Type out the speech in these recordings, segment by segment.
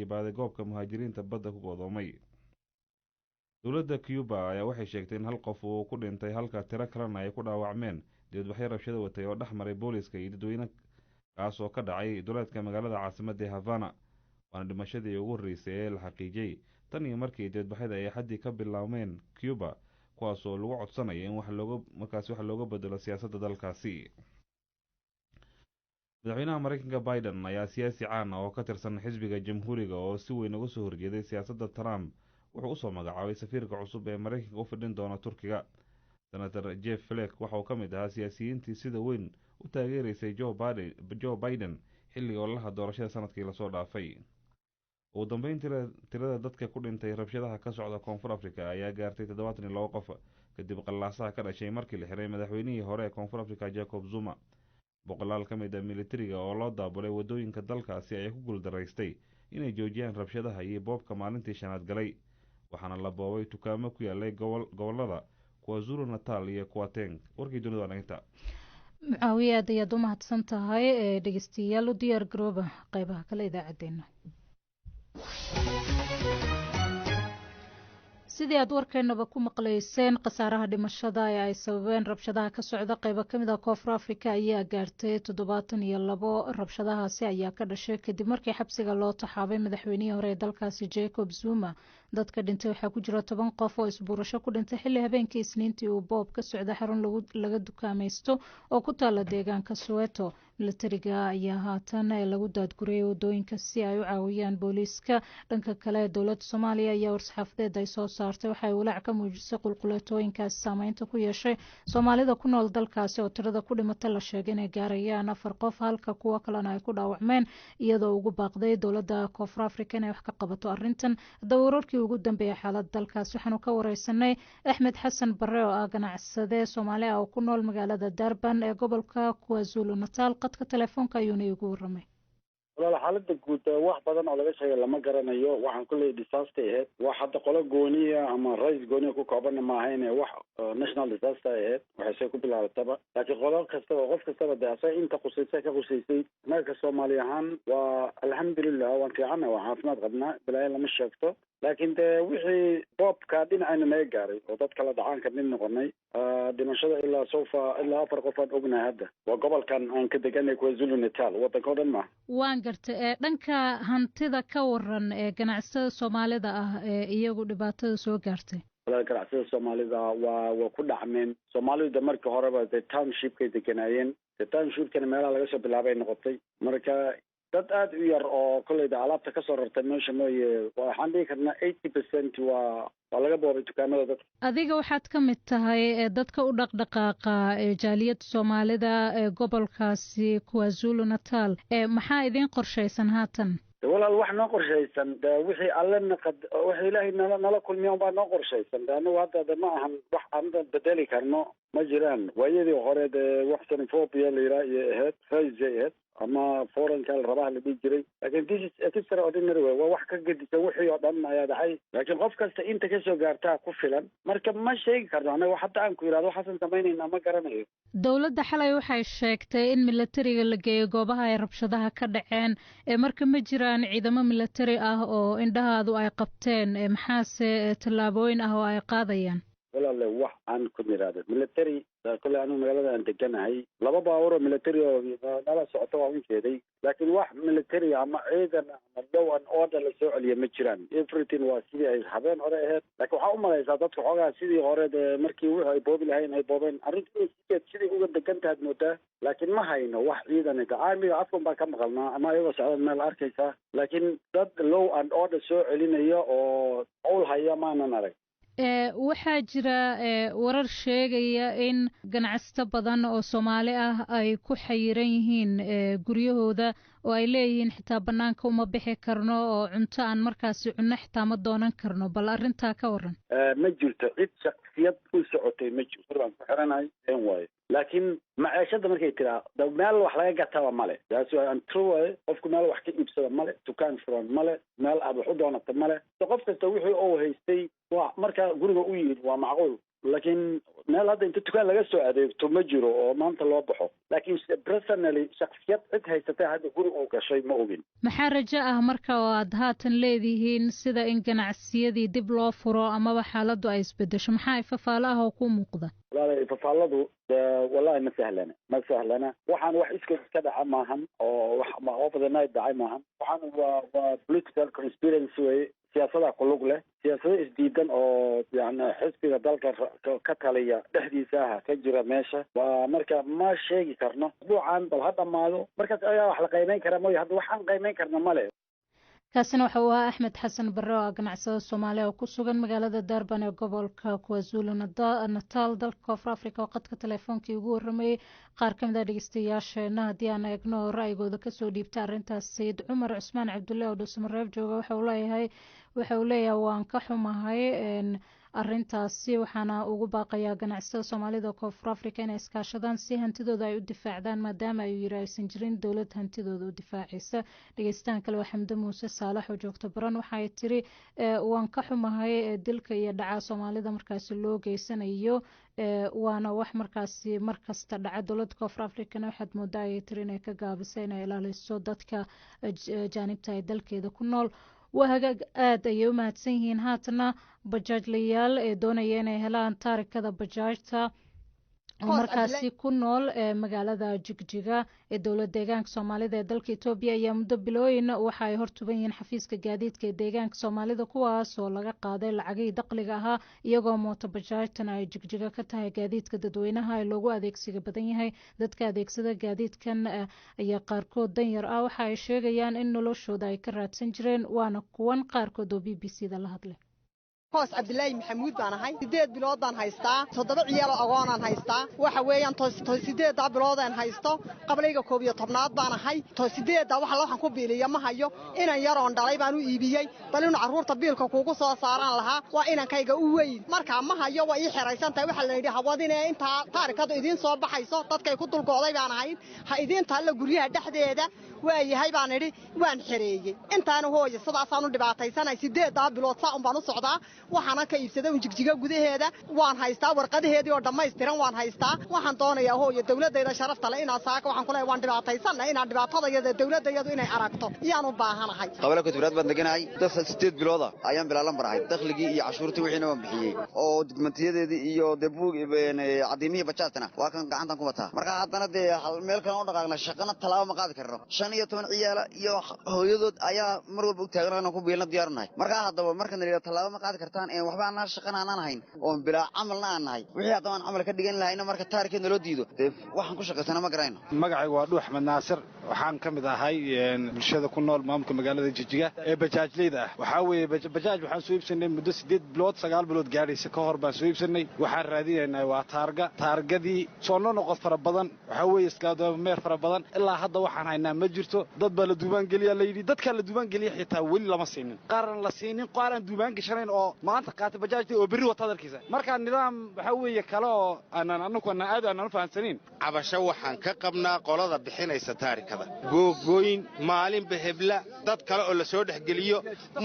iyo baadigoobka muhaajiriinta badda ku go'doomay. dowladda Cuba ayaa waxay sheegtay in hal qof uu ku dhintay halka tiro kalena ay ku dhaawacmeen dibadbaxyo rabshado watay oo dhex maray booliska iyo dadweyne kaas oo ka dhacay duleedka magaalada caasimadda Havana. waana dhimashadii ugu horreysay ee la xaqiijiyey tan iyo markii dibadbaxyada ay xaddii ka bilaabmeen Cuba, kuwaas oo lagu codsanayo in wax looga bedelo siyaasadda dalkaasi. madaxweynaha Mareykanka Biden ayaa siyaasi caan ah oo ka tirsan xisbiga Jamhuuriga oo si weyn uga soo horjeeday siyaasadda Trump wuxuu usoo magacaabay safiirka cusub ee Mareykanka u fidhin doona Turkiga. Senator Jeff Flake waxa uu ka mid ahaa siyaasiyiintii sida weyn u taageeraysay Joe Biden xilliga ololaha doorashada sanadkii lasoo dhaafay. ugu dambeyn tirada dadka ku dhintay rabshadaha ka socda Koonfur Afrika ayaa gaartay 72 qof kadib qallaasaha ka dhashay markii la xiray madaxweynihii hore ee Koonfur Afrika Jacob Zuma. boqolaal ka mid ah militariga oo loo daabulay wadooyinka dalkaasi ayaa ku guuldaraystay inay joojiyaan rabshadaha iyo boobka maalintii shanaad galay, waxaana la boobay dukaamo ku yaalay gobolada KwaZulu Natal iyo Gauteng. warkii dunida waa inta. Mucaawiye aad ayaad u mahadsan tahay dhegeystayaal u diyaar garooba qaybaha kale idaacadeena. sidii aad warkeenaba ku maqlayseen khasaaraha dhimashada ee ay sababeen rabshadaha ka socda qaybo ka mid ah Koonfur Afrika ayaa gaartay 72. rabshadahaasi ayaa ka dhashay kadib markii xabsiga loo taxaabay madaxweynihii hore ee dalkaasi Jacob Zuma. dadka dhintay waxaa ku jira 10 qof oo isbuurasho ku dhintay xilli habeenkii Isniintii uu boob ka socda xarun laga dukaamaysto oo ku taala deegaanka Soweto. militariga ayaa haatan lagu daadguriyay wadooyinka si ay u caawiyaan booliiska. dhanka kale dowladda Soomaaliya ayaa warsaxaafadeed ay soo saartay waxay walaac ka muujisay qulqulatooyinkaasi saameynta ku yeeshay Soomaalida ku nool dalkaasi oo tirada ku dhimatay la sheegay inay gaarayaan 4 qof halka kuwa kalena ay ku dhaawacmeen, iyadoo ugu baaqday dowladda Koonfur Afrika inay wax ka qabato arrintan. wararkii ugu dambeeyay xaaladda dalkaas waxaanu ka wareysanay Axmed Xasan Barre oo ah ganacsade Soomaali ah oo ku nool magaalada Durban ee gobolka KwaZulu Natal. qadka telefoonka ayuuna igu waramay. xaaladda guud wax badan oo laga sheegay lama garanayo. waxaan kulley disaster ahayd wax hadda qolo gooniya ama rais gooniya ku koobana ma ahayn wax national disaster ahayd waxay ku bilaabataba. laakiin qolo kastaba qof kastaba de asaga inta qusaysay ka qusaysay. naga Soomaali ahaan waa alxamdulilah waan fiicana waa caafimaad qabnaa bilaa lama sheegto. laakiin de wixii boobka dhinacayna naga gaaray oo dad kala dhacaan ka mid noqonay dhimashada ilaa 4 qof aan ognahay hadda waa gobolkan aan ka deganay KwaZulu Natal wadanka oo dhan ma waan gartay dhanka hantida ka waran ee ganacsatada Soomaalida ah ee iyagu dhibaatada soo gaartay. ganacsatada Soomaalida waa ku dhacmeen. Soomaalida markii horeba de township-kay deganayeen. township-kana meelaha laga soo bilaabay noqotay. marka dad aad u yar oo kolleyda alaabta ka soo rartay meesha mooye waxaan dhihi karnaa 80% waa laga boobay dukaamada dadka. adiga waxaad ka mid tahay dadka u dhaqdhaqaaqa jaaliyadda Soomaalida ee gobolkaasi KwaZulu Natal. maxaa idin qorshaysan haatan? walaal wax noo qorshaysan wixii wixii ilaahay nala kulmiya baa noo qorshaysan. anigu hadda ma ahan wax aan bedeli karno ma jiraan. waayadii hore wax xenophobia la yidhaha iyo ahayd raisay ahayd ama foreign-ka la rabaha la dhihi jiray. laakiin this is extraordinary way waa wax ka gedisan wixii oo dhan ayaa dhacay. laakiin qof kasta inta ka soo gaartaa ku filan. marka ma sheegi karno anaga hadda aan ku yidhahdo waxaasan samaynayna ma garanayo. dowladda xalay waxay sheegtay in militariga la geeyo goobaha ay rabshadaha ka dhaceen. marka ma jiraan ciidamo militari ah oo indhahaadu ay qabteen maxaase tallaabooyin ah oo ay qaadayaan? walaale wax aan ku yidhahdo military kule anigu magaalada aan deganahay 2 baabuur oo military oo nala socoto waa u jeeday. laakiin wax military ama ciidan ama law and order la soo celiya ma jiraan. everything waa sidii ay habeen hore ahayd. laakiin waxaa u malaysaa dadka xoogaa sidii hore markii wixii ay boobi lahayn ay boobeen. arrintii sidii uga degan tahay moodaa. laakiin ma hayno wax ciidan armiga afkan baan ka maqalnaa ama iyagoo socdaan meel arkaysaa. laakiin dad law and order soo celinaya oo owl haya maanan arag. waxaa jira warar sheegaya in ganacsato badan oo Soomaali ah ay ku xayiran yihiin guryahooda oo ay leeyihiin xitaa banaanka uma bixi karno oo cunto aan markaasi cunno xitaa ma doonan karno. bal arrintaa ka waran. ma jirto cid shakhsiyad u socotay ma jirto. waan ku xiranahay waayo. laakiin maciishada markay tiraa meel wax laga gataba male. taasi waa true. qofku meel wax ka iibsada male. dukaan furan male. meel aad wax u doonata male. qof kasta wixii uu haystay waa marka guriga u yimid waa macquul laakiin meel hadda inta dukaan laga soo adeegto ma jiro oo maanta loo baxo laakiin personally shakhsiyad cid haysatay hadda guri uu gashay ma ogin. maxaa rajo ah marka oo aad haatan leedihiin sida in ganacsiyadii dib loo furo amaba xaaladdu ay isbedesho maxaa ifafaalo ah oo ku muuqda? walaal ifafaaladu wallahi ma sahlana waxaan wax iska dhaca maahan oo wax ma over the night dhacay maahan waxaan waa political conspiracy way siyaasada ku lug leh siyaasado isdiidan oo yani xisbiga dalka ka taliya dhexdiisa ah ka jira meesha waa marka ma sheegi karno buucan bal ha dhamaado markaas ayaa wax la qiimeyn karaa mooy hadda waxaan qiimeyn karna male. kaasina waxa uu ahaa axmed xasan barre oo ganacsada soomaaliya oo ku sugan magaalada Durban ee gobolka KwaZulu Natal dalka Koonfur Afrika oo qadka telefoonkii ugu warramayay qaar ka mid ah dhageystayaasheena haddii aan eegno ra'yigooda kasoo dhiibta arrintaas Sayid Cumar Cusmaan Cabdulle oo Dhuusamareeb jooga waxa uu leeyahay waan ka xumahay arrintaasi waxaana ugu baaqayaa ganacsada Soomaalida Koonfur Afrika inay iskaashadaan si hantidooda ay u difaacdaan maadaama ay yiri aysan jirin dawlad hantidooda u difaacaysa. dhageystaan kale waa Xamdi Muuse Saalax oo joogta Baran waxa ay tiri waan ka xumahay dilka iyo dhaca Soomaalida markaasi loo geysanayo waana wax markaasi markasta dhaca dawladda Koonfur Afrika waxaad moodaa ay tiri inay ka gaabisay inay ilaaliso dadka jaanibta ay dalkeeda ku nool. وهاجا aad ayay u mahadsan yihiin haatana bajaajlayaal ee doonaya inay helaan taarikada bajaajta oo markaasi ku nool magaalada Jigjiga ee dowladda deegaanka Soomaalida ee dalka Itoobiya ayaa muddo bilooyin waxa ay hortuban yihiin xafiiska gaadiidka ee deegaanka Soomaalida kuwaas oo laga qaaday lacagii dakhliga ahaa iyagoo mooto bajaajtan ay Jigjiga ka tahay gaadiidka dadweynaha ee loogu adeegsiga badan yahay dadka adeegsada gaadiidkan ayaa qaarkood danyar ah waxa ay sheegayaan in noloshooda ay ka raadsan jireen waana kuwan qaarkood oo BBC-da la hadlay. hoos Cabdullaahi Maxamuud baan ahay 8 bilood baan haystaa 7 ciyaal oo agoonaan haystaa waxa weeyaan 8 bilood aan haysto qabliga 11aad baan ahay 8 waxa waxaan ku biiliya ma hayo inaan yar oon dhalay baan u iibiyay bal in caruurta biilka kuugu soo saaran lahaa waa inaan kayga u weyn marka ma hayo waa ii xiraysan tahay waxa la yiraahdaa hawadina inta taarikadu idin soo baxayso dadkay ku dulgooday baan ahay ha idin taalla guryaha dhexdeeda waayahay baan idhi waan xireeyay intaan hooyo sidaas aan u dhibaataysanay 8 bilood saan baan u socdaa waxaan ka iibsaday Jigjiga gudaheeda waan haystaa warqadaheedii oo dhameystiran waan haystaa waxaan doonayaa hooyo dawladdeeda sharafta leh inaan saaka waxaan ku leeyahay waan dhibaataysanay inaan dhibaatada dawladdeedu inay aragto iyaan u baahanahay qabla ku tibraad baan deganahay 8 bilooda ayaan bilaalan barahay dakhligii iyo cashuurtii wixii aan bixiyay oo digmantiyadeedii iyo debuug cadimiyada bajaajtana waa kan gacantan ku wataa marka haddana meel kale oo dhaqaaqna shaqana talaabo ma qaadi karno 15 ciyaala iyo hooyadood ayaa mar walba u taagan ku biilna diyaarnahay marka haddaba markan leeyahay talaabo ma qaadi kartaan waxba aan shaqanaan ahayn oo bilaa amalna aan nahay wixii hadda aan amal ka dhigan lahayna marka taariikhda loo diido waxaan ku shaqaysana ma garayno magacaygu waa Dhuux Axmed Naasir waxaan ka mid ahay bulshada ku nool maamulka magaalada Jigjiga ee bajaajleyda ah waxa weeye bajaaj waxaan soo iibsanay muddo 8 bilood 9 bilood gaaraysa ka hor baan soo iibsanay waxaan raadinaynaa waa taargadii soo noqod fara badan waxa weeye iskaado meer fara badan ilaa hadda waxaan haynaa ma jirto dad baa la duubaan geliya la yiri dadka la duubaan geliya xitaa wali lama siinin qaran la siinin qaaran duubaan gashanayn oo maanta qaata bajaajta oo bari wata dalkiisa marka nidaam waxa weeye kale oo anana aad aan fahansanin cabasho waxaan ka qabnaa qolada bixinaysa taarikada googooyin maalin bahebla dad kale oo la soo dhaxgeliyo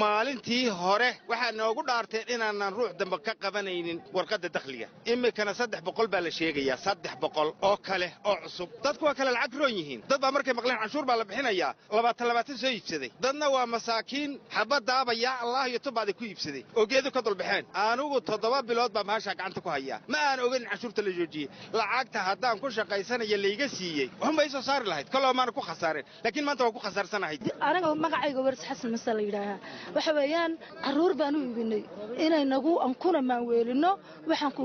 maalintii hore waxa noogu dhaarteen inaanan ruux dambe ka qabanaynin warqada dakhliga imikana 300 baa la sheegayaa 300 oo kale oo cusub dadku waa kale lacag roon yihiin dad baa markay maqleen canshuur baa la bixinayaa 20 soo iibsaday dadna waa masaakiin xabadaaba yaa Allah iyo tubaad ku iibsaday oo geedo ka dulbaxeen anugu 7 bilood baa maasha gacanta ku haya ma aan ogeyn canshuurta la joojiyay lacagta haddaan ku shaqaysanayo layga siiyay waxba ay soo saari lahayd kala ma ku khasaareen laakiin maanta waa ku khasaarsanahay anaga magacayga Waris Xasan Masal yiraaha waxa weeyaan caruur baan u iibinay inay nagu ankuna maan weelino waxaan ku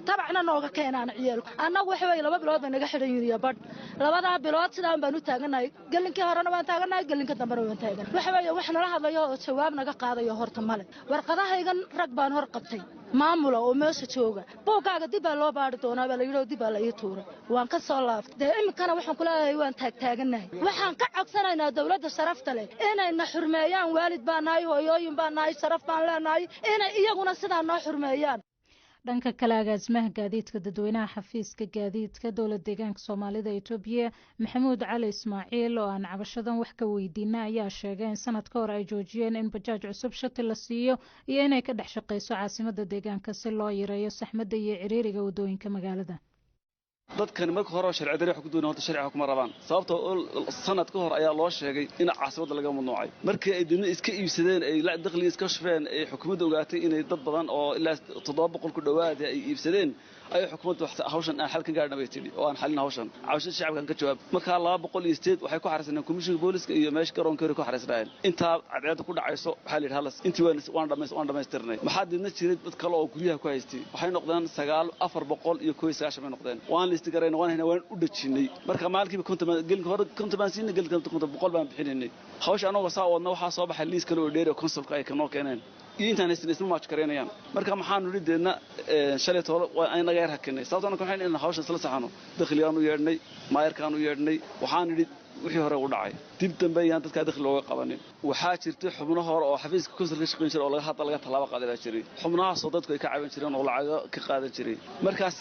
tabacna nooga keenaan ciyaalku anagu waxa weey 2 bilood baan naga xiran yihiin bad 2 bilood sidaan baan u taaganahay galinkii horena waan taaganahay galinka dambena waan taaganahay waxa weey wax nala hadlayo oo jawaab naga qaadayo horta male warqadahaygan rag baan hor qabtay maamula oo meesha jooga boogaaga dib baa loo baari doonaa baa la yiraahdo dib baa la ii tuuray waan ka soo laaftay imikana waxaan ku leeyahay waan taaganahay waxaan ka codsanaynaa dawladda sharafta leh inay na xurmeeyaan waalid baan nahay hooyooyin baan nahay sharaf baan leenahay inay iyaguna sidaa noo xurmeeyaan dhanka kale agaasimaha gaadiidka dadweynaha xafiiska gaadiidka dowlad deegaanka soomaalida Itoobiya Maxamuud Cali Ismaaciil oo aan cabashadan wax ka weydiina ayaa sheegay in sanad ka hor ay joojiyeen in bajaaj cusub shati la siiyo iyo inay ka dhex shaqeyso caasimada deegaanka si loo yareeyo saxmadda iyo ciriiriga wadooyinka magaalada. dadkan marka hore sharci darro ku doonayaan sharciga kuma rabaan sababtoo sanad ka hor ayaa loo sheegay in caasimada laga mamnuucay markii ay dawladda iska iibsadeen ay dakhliga iska shafeen ay xukuumadda ogaatay inay dad badan oo ilaa 700 ku dhawaad ay iibsadeen ay xukuumaddu hawshan aan xal ka gaarnay bay tiri oo aan xalin hawshan cawshada shacabka ka jawaab marka 208 waxay ku xariisaneen komishinka booliska iyo meesha garoonka ku xariisnayeen inta cadceed ku dhacayso waxa la yiraahdaa intii waan dhameystirnay maxaa didna jiray dad kale oo guryaha ku haystay waxay noqdeen 9400 iyo 190 bay noqdeen waan listigareen waan u dhajinay marka maalkiiba kontamaan gelkan boqol baan bixinay hawsha anagoo saa wadna waxa soo baxay liis kale oo dheer oo consulka ay ka noo keeneen intaan isma match kareynayaan marka maxaan nurideena shalay toolo ay naga yar hakinay sababtoo waxaan in hawsha isla saxano dakhligaan u yeedhnay maayarkaan u yeedhnay waxaan nidhi wixii hore u dhacay dib dambe ayaan dadka dakhli looga qabanin waxaa jirtay xubno hore oo xafiiska consulka shaqeyn jiray oo laga talaabo qaaday jiray xubnahaas oo dadku ay ka caawin jireen oo lacag ka qaadan jiray markaas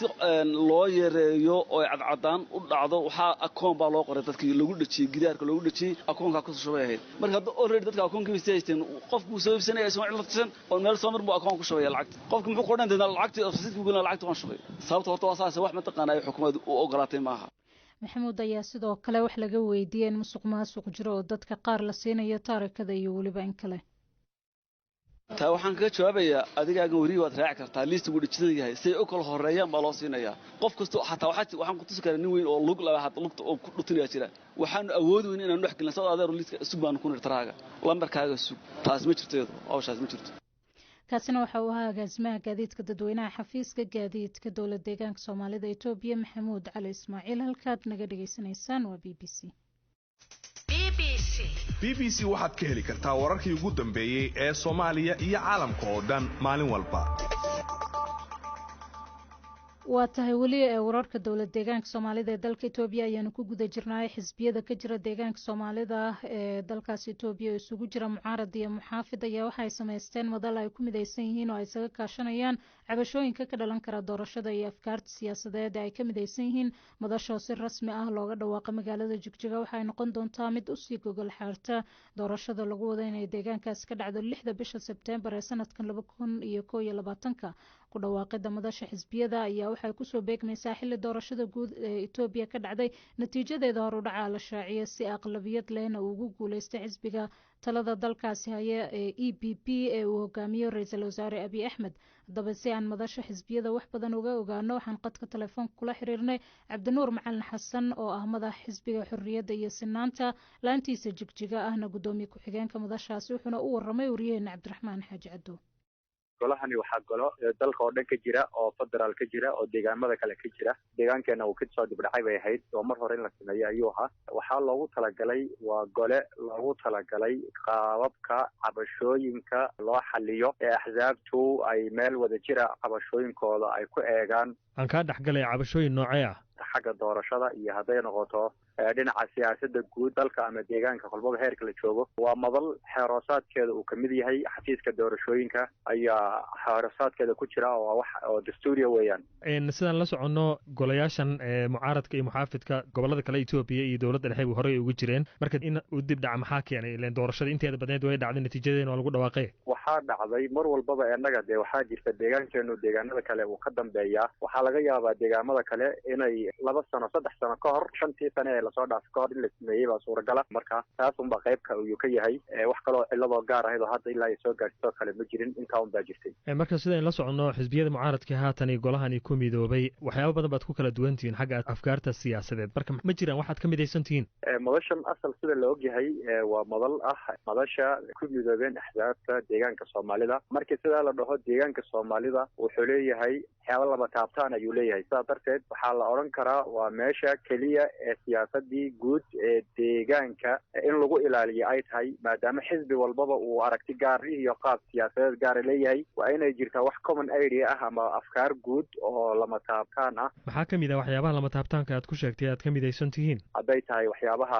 loo yareeyo oo cadcadaan u dhacdo waxa akoon baa loo qoray dadkii lagu dhajiyay gidaarka lagu dhajiyay akoonka ku shubay ahayd marka hadda already dadka akoonkiisa haysteen qofku soo iibsanaya soo cilladsan oo meel soo marmo akoon ku shubay lacag qofku muxuu qoran doonaa lacagtii ofiiska gudana lacagta waan shubay sababtoo horta waa saas wax ma taqaanay xukuumaddu u ogolaatay maaha maxamuud ayaa sidoo kale wax laga weydiiyay in musuqmaasuq jiro oo dadka qaar la siinayo taarikada iyo waliba in kale taa waxaan kaga jawaabayaa adigaaga wariye waad raaci kartaa liistigu dhijida yahay si ay u kala horeeyaan baa loo siinayaa qof kasta xataa waxaan ku tusi karaa nin weyn oo lug labaad lugta oo ku dhutinaya jira waxaan awood weyn inaan wax gelin sabab adeer liiska sug baan ku nirtaraaga lambarkaaga sug taas ma jirto hawshaas ma jirto kaasina waxa uu ahaa agaasimaha gaadiidka dadweynaha xafiiska gaadiidka dowlad deegaanka soomaalida Itoobiya Maxamuud Cali Ismaaciil halkaad naga dhageysanaysaan waa BBC waxaad ka heli kartaa wararkii ugu dambeeyay ee Soomaaliya iyo caalamka oo dhan maalin walba waa tahay weli ee wararka dowlad deegaanka Soomaalida ee dalka Itoobiya ayaanu ku guda jirnay xisbiyada ka jira deegaanka Soomaalida ee dalkaas Itoobiya isugu jira mucaarad iyo muxaafid ayaa waxay sameysteen madal ay ku midaysan yihiin oo ay isaga kaashanayaan cabashooyinka ka dhalan kara doorashada iyo afkaarta siyaasadeed ay ka midaysan yihiin madasho si rasmi ah looga dhawaaqo magaalada Jigjiga waxay noqon doontaa mid u sii gogol xaarta doorashada lagu wado inay deegaankaas ka dhacdo 6 bisha Sebtembar ee sanadkan 2021 ku dhawaaqida madasha xisbiyada ayaa waxay ku soo beegmaysaa xilli doorashada guud ee Itoobiya ka dhacday natiijadeeda hor u dhaca la shaaciyay si aqlabiyad lehna ugu guuleystay xisbiga talada dalkaasi haya ee EPP ee uu hogaamiyo ra'iisul wasaare Abiy Ahmed haddaba si aan madasha xisbiyada wax badan uga ogaano waxaan qadka telefoonka kula xiriirnay Cabdinuur Macalin Xasan oo ah madax xisbiga xurriyadda iyo sinaanta laantiisa Jigjiga ahna gudoomiye ku-xigeenka madashaasi wuxuuna u waramay wariyaheena Cabdiraxmaan Xaaji Caddo golahani waxaa galo dalka oo dhan ka jira oo federaal ka jira oo deegaamada kale ka jira deegaankeena uu ka soo dibdhacay bay ahayd oo mar hore in la sameeyo ayuu ahaa waxaa loogu talagalay waa gole loogu talagalay qaababka cabashooyinka loo xaliyo ee axsaabtu ay meel wada jira cabashooyinkooda ay ku eegaan aan kaa dhexgalay cabashooyin noocee ah xagga doorashada iyo hadday noqoto dhinaca siyaasadda guud dalka ama deegaanka qolbada heerka la joogo waa madal xeeroosaadkeeda uu kamid yahay xafiiska doorashooyinka ayaa xeeroosaadkeeda ku jira oo wax oo dastuuriya weeyaan sidaan la soconno golayaashan mucaaradka iyo muxaafidka gobolada kale Itoobiya iyo dowladda dhexe horey ugu jireen marka in uu dib dhaca maxaa keenay ileen doorashada inteeda badneed way dhacday natiijadeena waa lagu dhawaaqay waxaa dhacday mar walbaba innaga dee waxaa jirta deegaankeenu deegaanada kale uu ka dambeeyaa waxaa laga yaabaa deegaamada kale inay 2 sano 3 sano ka hor 5 sano ee lasoo dhaafay ka hor in la sameeyey baa suuragala marka taas unba qaybka uu ka yahay wax kaloo ciladoo gaar ahayd oo hadda ilaa ay soo gaarto kale ma jirin intaa unbaa jirtay marka sida in la soconno xisbiyada mucaaradka haatan iyo golahani ku midoobay waxyaabo badan baad ku kala duwan tihiin xagga afkaarta siyaasadeed marka ma jiraan waxaad ka midaysan tihiin madashan asal sida la ogyahay waa madal ah madasha ku midoobeen axsaabta deegaanka Soomaalida markii sidaa la dhaho deegaanka Soomaalida wuxuu leeyahay waxyaabo laba taabtaan ayuu leeyahay sidaa darteed waxaa la oran karaa waa meesha kaliya ee siyaasadii guud ee deegaanka in lagu ilaaliyo ay tahay maadaama xisbi walbaba uu aragti gaar iyo qaab siyaasadeed gaar leeyahay waa inay jirtaa wax common idea ah ama afkaar guud oo lama taabtaan ah maxaa kamid ah waxyaabaha lama taabtaanka aad ku sheegtay aad ka midaysan tihiin hadday tahay waxyaabaha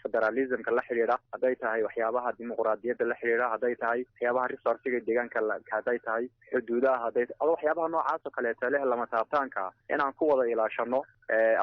federalismka la xiriira hadday tahay waxyaabaha dimuqraadiyadda la xiriira hadday tahay waxyaabaha resourciga deegaanka hadday tahay xuduudaha hadday waxyaabaha noocaas oo kaleeta leh lama taabtaanka inaan ku wada ilaashano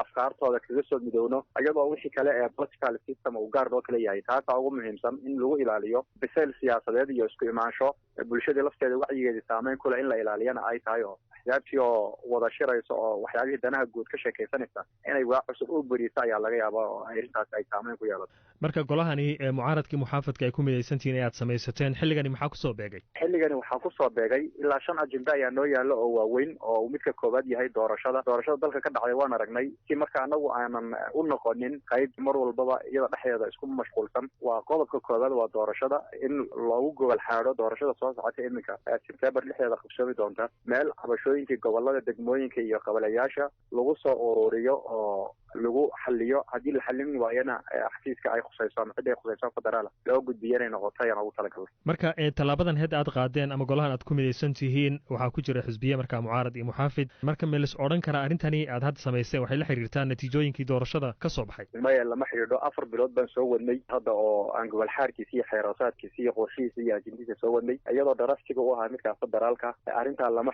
afkaartooda kaga soo midowno iyadoo wixii kale ee political system uu gaar loo kala yahay taasaa ugu muhiimsan in lagu ilaaliyo bisayl siyaasadeed iyo isku imaansho bulshada lafteeda wacyigeedii saameyn kule in la ilaaliyana ay tahay oo axsaabtii oo wada shiraysa oo waxyaabihii danaha guud ka sheekaysanaysa inay waa cusub u beriisa ayaa laga yaabaa oo arrintaas ay saameyn ku yeelato marka golahani mucaaradkii muxaafadka ay ku midaysantihiin ee aad samaysateen xilligani maxaa kusoo beegay xilligani waxaa kusoo beegay ilaa 5 ajenda ayaa noo yaalo oo waaweyn oo midka koowaad yahay doorashada dalka ka dhacday waan aragnay si marka anagu aanan u noqonin qayb mar walbaba iyada dhexdeeda isku mashquulsan waa qodobka koowaad waa doorashada in loogu gobol xaadho doorashada soo socota iminka September 6 qabsoomi doonta meel cabashooyinka gobolada degmooyinka iyo qabalayaasha lagu soo ururiyo oo lagu xalliyo haddii la xallin waayana xafiiska ay khusayso ama cid ay khusayso federaal loo gudbiyo inay noqoto ayaan ugu talagalay marka tallaabadan heed aad qaadeen ama golahan aad ku midaysan tihiin waxaa ku jira xisbiye markaa mucaarad iyo muxaafid marka ma lis odhan karaa arrintani aad hadda samayseen waxay la xiriirtaa natiijooyinkii doorashada ka soo baxay maya lama xidhiidho 4 bilood baan soo wadnay hadda oo aan gobol xaarkiisa iyo xeeroosaadkiisa iyo qorshihiisa iyo ajindiisa soo wadnay iyadoo daraftiga u ahaa midka federaalka arrintaa lama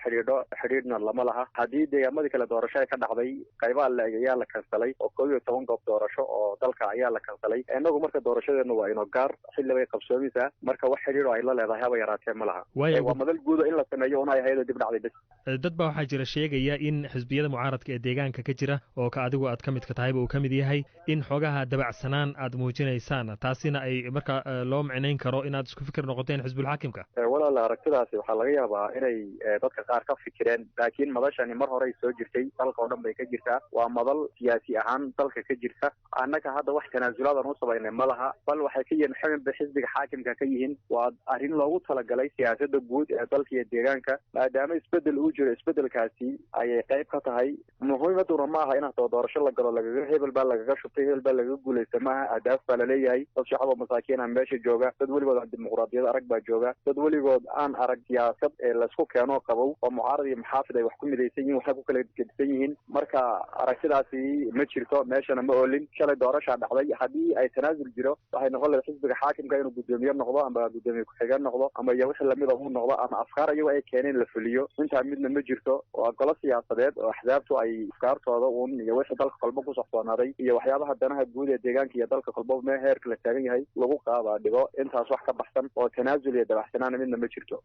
xidhiidhna lama laha haddii deegaamadii kale doorasho ay ka dhacday qaybaha la ayaa la kansalay oo 11 goob doorasho oo dalka ayaa la kansalay inagu marka doorashadeena waa inoo gaar xilli bay qabsoomaysaa marka wax xidhiidho ay la leedahay haba yaraatee ma laha waa madal guudo in la sameeyo una ay hayado dib dhacday bas dad baa waxaa jira sheegaya in xisbiyada mucaaradka ee deegaanka ka jira oo ka adigu aad ka midka tahayba uu ka mid yahay in xoogaha dabacsanaan aad muujinaysaan taasina ay marka loo micnayn karo inaad isku fikir noqoteen xisbul xaakimka walaala aragtidaasi waxaa laga yaabaa inay dadka qaar ka fikireen laakiin madashani mar hore soo jirtay dalka oo dhan bay ka jirtaa waa madal siyaasi ahaan dalka ka jirta annaga hadda wax tanaasuladan u sabaynay ma laha bal waxay ka yihiin xubinba xisbiga xaakimka ka yihiin waa arrin loogu talagalay siyaasadda guud ee dalka iyo deegaanka maadaama isbedel uu jiro isbedelkaasi ayay qayb ka tahay muhiimaduna ma aha in doorasho la galo hebel baa lagaga shubtay hebel baa lagaga guulaysta maaha ahdaaf baa laleeyahay dad shacab oo masaakiin ah meesha jooga dad weligood dimuqraadiyad arag baa jooga dad weligood aan arag siyaasad ee laisku keeno qabow oo mucaarad iyo muxaafid ay wax ku midaysan yihiin waxay ku kala gedisan yihiin marka aragtidaasi ma jirto meeshana ma oolin shalay doorashaa dhacday haddii ay tanaasul jiro waxay noqon lahayd xisbiga xaakimka inuu gudoomiye noqdo ama gudoomiye ku-xigeen noqdo ama iyo wixii lamida uu noqdo ama afkaar iyago ay keeneen la fuliyo intaa midna ma jirto waa golo siyaasadeed oo axsaabtu ay afkaartooda uun iyo wixii dalka kolba ku soxsoonaaday iyo waxyaabaha danaha guud ee deegaanka iyo dalka kolba mee heerka la taagan yahay lagu qaadaa dhigo intaas wax ka baxsan oo tanaasul iyo dabaxsanaana midna ma jirto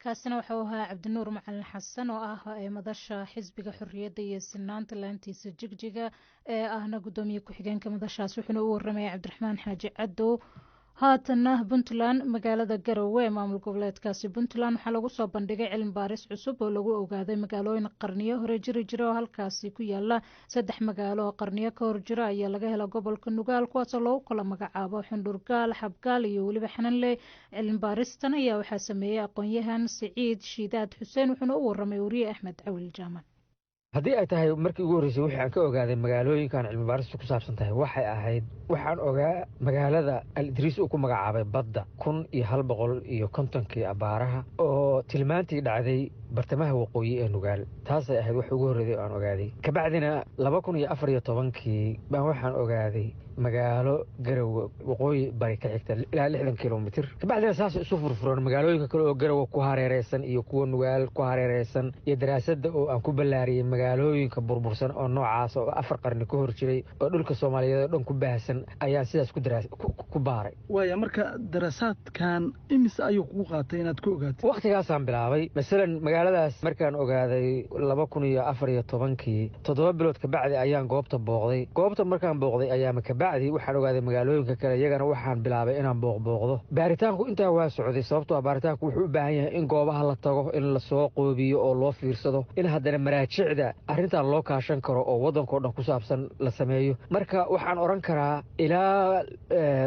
kaasina waxa uu ahaa cabdinuur macalin xasan oo ah madasha xisbiga xorriyadda iyo sinaanta laantiisa jigjiga ee ahna gudoomiye ku-xigeenka madashaas wuxuuna u warramaya cabdiraxmaan xaaji cadow haatanna puntland magaalada garowe ee maamul goboleedkaasi puntland waxaa lagu soo bandhigay cilmi baaris cusub oo lagu ogaaday magaalooyin qarniyo hore jiri jira oo halkaasi ku yaala 3 magaalo oo qarniyo ka hor jira ayaa laga hela gobolka nugaal kuwaasoo loogu kala magacaabo xundhurgaal xabgaal iyo weliba xananle cilmi baaristan ayaa waxaa sameeyey aqoon-yahan siciid shiidaad xuseen wuxuuna u warramay wariye axmed cawil jaaman haddii ay tahay markii ugu horreysay wixii aan ka ogaaday magaalooyinkan cilmi baaristu ku saabsan tahay waxay ahayd waxaan ogaa magaalada al-idriis uu ku magacaabay badda 1150 abaaraha oo tilmaantii dhacday bartamaha waqooyi ee nugaal taasay ahayd wax ugu horreeyay oo aan ogaaday kabacdina 2014 baan waxaan ogaaday magaalo garowe waqooyi bari ka xigta ilaa 60 kilomitir kabacdina saas isu furfuran magaalooyinka kale oo garowe ku hareereysan iyo kuwa nugaal ku hareereysan iyo daraasadda oo aan ku ballaariyay magaalooyinka burbursan oo noocaas oo 4 qarni ka hor jiray oo dhulka Soomaaliyeed oo dhan ku baahsan ayaa sidaas ku baaray waaya marka daraasaadkan imise ayuu ku qaatay inaad ku ogaato waqtigaasaan bilaabay masalan magaaladaas markaan ogaaday 2014 7 bilood ka bacdi ayaan goobta booqday markaan booqday ayaa bacdi waxaan ogaaday magaalooyinka kale iyagana waxaan bilaabay inaan booqdo baaritaanku intaa waa socday sababtoo ah baaritaanku wuxuu u baahan yahay in goobaha la tago in la soo qoobiyo oo loo fiirsado in haddana maraajicda arrintan loo kaashan karo oo waddanka oo dhan ku saabsan la sameeyo marka waxaan odhan karaa ilaa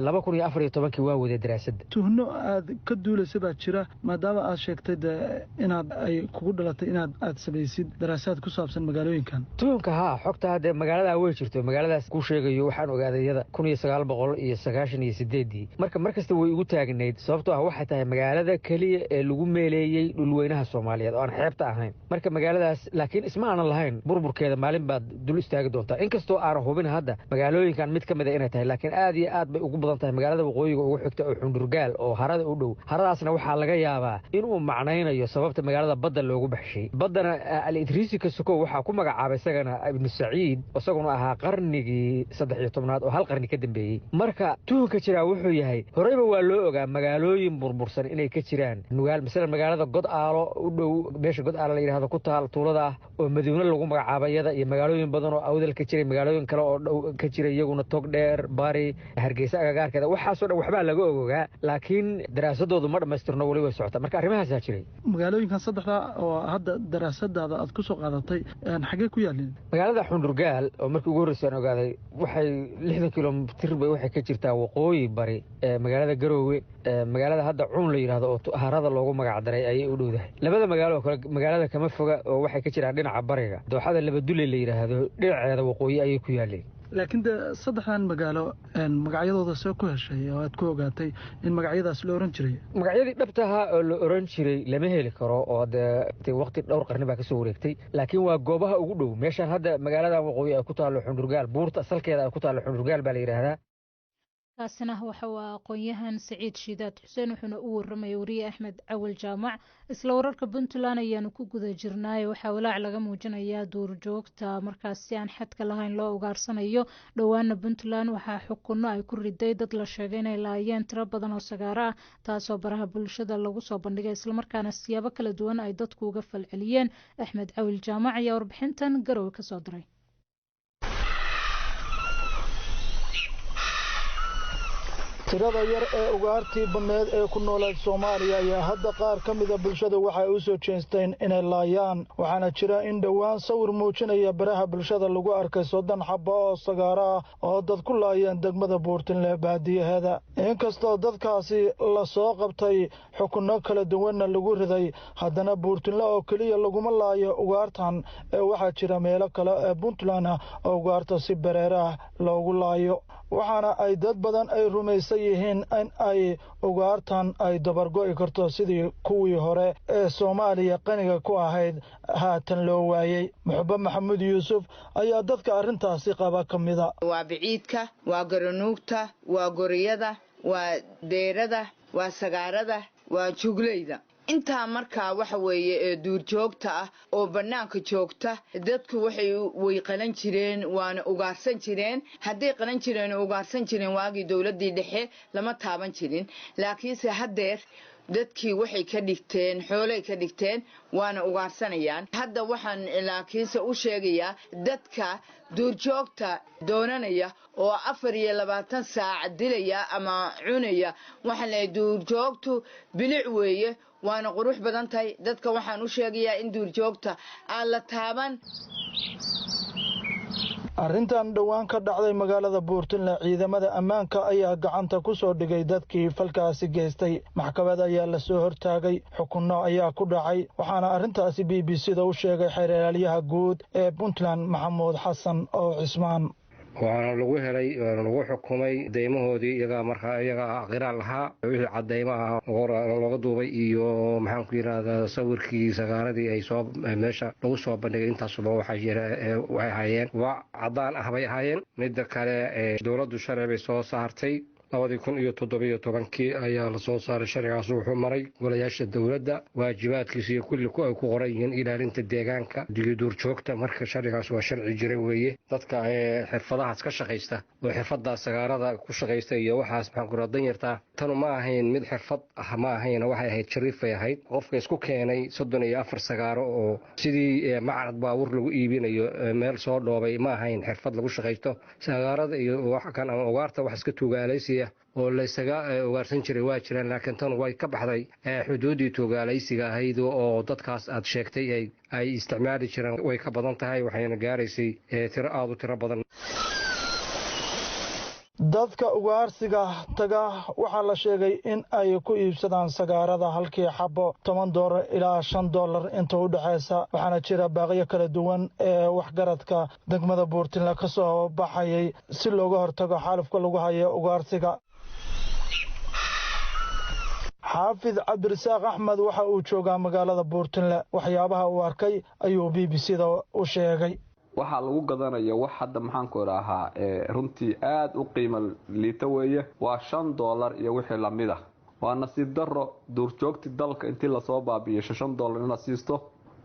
2014 waa waday daraasadda tuhno aad ka duulaysa baa jira maadaama aad sheegtay sheegtay inaad ay kugu dhalatay inaad samaysid daraasaad ku saabsan magaalooyinkan. tuunka haa xogta hadda magaalada way jirto magaaladaas ku sheegayo waxaan ogaaday iyada 1998 markasta way ugu taagnayd sababtoo ah waxay tahay magaalada kaliya ee lagu meeleeyay dhulweynaha Soomaaliyeed oo aan xeebta ahayn marka magaaladaas laakiin isma aanan lahayn burburkeeda maalin baad dul istaagi doontaa inkastoo aan hubin hadda magaalooyinkan mid kamid ah inay tahay laakiin aad iyo aad bay ugu badan tahay magaalada waqooyiga ugu xigta oo Xundurgaal oo harada u dhow haradaasna waxaa laga yaabaa inuu macnaynayo sababta magaalada badda loogu baxshay baddana al-Idriisi ka soko waxaa ku magacaabay isagana Ibn Saciid isaguna ahaa qarnigii 13aad oo hal qarni ka dambeeyay marka tuunka jira wuxuu yahay horeyba waa loo ogaa magaalooyin burbursan inay ka jiraan nugaal mesela magaalada God Aalo u dhow meesha God Aalo la yiraahdo ku taal tuulada oo Madiina lagu magacaabayada iyo magaalooyin badan oo awdal ka jiray magaalooyin kale oo dhow ka jiray iyaguna tog dheer bari Hargeysa agagaarkeeda waxaas oo dhan waxba laga ogaa laakiin daraasadoodu ma dhameystirno wali way socotaa marka arrimahaas jiray magaalooyinkan saddexda oo hadda daraasadaada aad ku soo qaadatay xagee ku yaalin magaalada Xundurgaal oo markii ugu horeysay aan ogaaday waxay 60 kiiloomitir bay waxay ka jirtaa waqooyi bari magaalada Garowe magaalada hadda Cuun la yiraahdo oo harada loogu magac daray ayay u dhowdahay labada magaalo kale magaalada kama foga oo waxay ka jiraan dhinaca bariga dooxada Labadule la yiraahdo dhinaceeda waqooyi ayay ku yaaleen laakiin saddexdan magaalo magacyadooda soo ku heshay oo aad ku ogaatay in magacyadaas la oran jiray magacyadii dhabtaha oo la oran jiray lama heli karo oo waqti dhowr qarni baa ka soo wareegtay laakiin waa goobaha ugu dhow meeshan hadda magaalada waqooyi ay ku taalo Xundurgaal buurta asalkeeda ay ku taalo Xundurgaal baa la yiraahdaa kaasina waxa waa aqoon-yahan Saciid Shidaad Xuseen wuxuuna u warramay wariye Axmed Cawil Jaamac isla wararka Puntland ayaanu ku guda jirnay waxa walaac laga muujinayaa duurjoogta markaas si aan xadka lahayn loo ugaarsanayo dhowaana Puntland waxaa xukunno ay ku riday dad la sheegay inay laayeen tiro badan oo sagaara ah taasoo baraha bulshada lagu soo bandhigay isla markaana siyaabo kala duwan ay dadku uga falceliyeen Axmed Cawil Jaamac ayaa warbixintan Garowe ka soo diray tirada yar ee ugaartii badneed ee ku noolayd Soomaaliya ayaa hadda qaar ka mid ah bulshada waxay u soo jeesteen inay laayaan waxaana jira in dhowaan sawir muujinaya baraha bulshada lagu arkay 30 xabbo oo sagaara ah oo dad ku laayeen degmada Buurtinle baadiyaheeda inkastoo dadkaasi la soo qabtay xukunno kala duwanna lagu riday haddana Buurtinle oo kaliya laguma laayo ugaartan waxaa jira meelo kale ee Puntland ah oo ugaarta si bareer ah loogu laayo waxaana ay dad badan ay rumaysan yihiin in ay ugaartan ay dabargo'i karto sidii kuwii hore ee Soomaaliya qaniga ku ahayd haatan loo waayay Muxba Maxamuud Yuusuf ayaa dadka arrintaasi qaba kamida waa biciidka waa garanuugta waa goriyada waa deerada waa sagaarada waa jugleyda inta markaa waxa weeye ee duurjoogta ah oo banaanka joogta dadku way qalan jireen waana ugaarsan jireen haddii qalan jireen oo ugaarsan jireen waagii dawladii dhexe lama taaban jirin laakiinse haddeer dadkii waxay ka dhigteen xoolay ka dhigteen waana ugaarsanayaan hadda waxaan laakiinse u sheegayaa dadka duurjoogta doonanaya oo 24 saac dilaya ama cunaya waxaan leeyahay duurjoogtu bilic weeye waana qurux badan tahay dadka waxaan u sheegayaa in duurjoogta aan la taaban arrintan dhawaan ka dhacday magaalada Buurtinle ciidamada ammaanka ayaa gacanta ku soo dhigay dadkii falkaasi geystay maxkamad ayaa la soo hortaagay xukunno ayaa ku dhacay waxaana arrintaasi BBC-da u sheegay xeeralyaha guud ee Puntland Maxamuud Xasan oo Cismaan waxaana lagu helay lagu xukumay deymahoodii iyaga qiraal lahaa wixii cadeymaha looga duubay iyo maxaan ku yiraahdaa sawirkii sagaaradii ay soo meesha lagu soo bandhigay intaasba waxay hayeen waa cadaan ah bay hayeen mid kale dawladdu sharci bay soo saartay 2017 ayaa la soo saaray sharcigaas wuxuu maray golayaasha dawladda waajibaadkiisa iyo kulli ku ay ku qoran yihiin ilaalinta deegaanka duurjoogta marka sharcigaas waa sharci jira weeye dadka xirfadahaas ka shaqeysta oo xirfada sagaarada ku shaqeysta iyo waxaas maxaan ku radan yartaa tanu ma ahayn mid xirfad ah ma ahayn waxay ahayd shariifay ahayd qofka isku keenay 34 sagaaro oo sidii macrad baawur lagu iibinayo meel soo dhoobay ma ahayn xirfad lagu shaqeysto sagaarada iyo wax kan ama ugaarta wax iska tuugaalaysiya oo la isaga ugaarsan jiray waa jiraan laakiin tan way ka baxday xuduudii tuugaalaysiga ahayd oo dadkaas aad sheegtay ay isticmaali jireen way ka badan tahay waxayna gaaraysay tiro aad u tiro badan dadka ugaarsiga taga waxaa la sheegay in ay ku iibsadaan sagaarada halkii xabo $10 ilaa $5 inta u dhaxaysa waxaana jira baaqyo kala duwan ee waxgaradka degmada Buurtinle ka soo baxayay si looga hortago xaalufka lagu hayo ugaarsiga. xaafid cabdirasaaq axmed waxa uu joogaa magaalada Buurtinle waxyaabaha uu arkay ayuu BBC-da u sheegay. waxaa lagu gadanayo wax hadda maxaan ku iraahaa runtii aad u qiimo liita weeye waa $5 iyo wixii lamid ah waa nasiib darro duurjoogti dalka intii lasoo baabiyo $5 in la siisto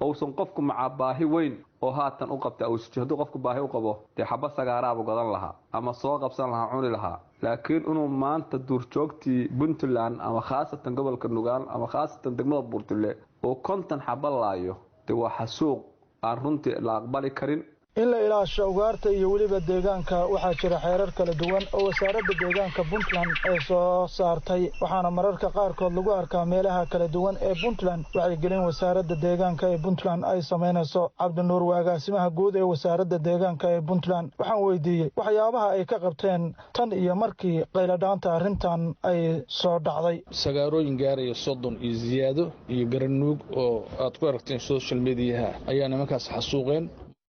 uusan qofku macaa baahi weyn oo haatan u qabta hadduu qofku baahi u qabo dee xaba sagaaraabu gadan lahaa ama soo qabsan lahaa cuni lahaa laakiin inuu maanta duurjoogtii Puntland ama khaasatan gobolka Nugaal ama khaasatan degmada Buurtinle oo 50 xaba laayo dee waa xasuuq aan runtii la aqbali karin. in la ilaasho ugaarta iyo weliba deegaanka waxaa jira xeerar kala duwan oo wasaaradda deegaanka Puntland ay soo saartay waxaana mararka qaarkood lagu arkaa meelaha kala duwan ee Puntland waxay gelin wasaaradda deegaanka ee Puntland ay sameynayso. Cabdinuur agaasimaha guud ee wasaaradda deegaanka ee Puntland waxaan weydiiyay waxyaabaha ay ka qabteen tan iyo markii qayladhaanta arrintan ay soo dhacday. sagaarooyin gaaraya 30 iyo ziyaado iyo garanuug oo aad ku aragteen social media ayaa nimankaas xasuuqeen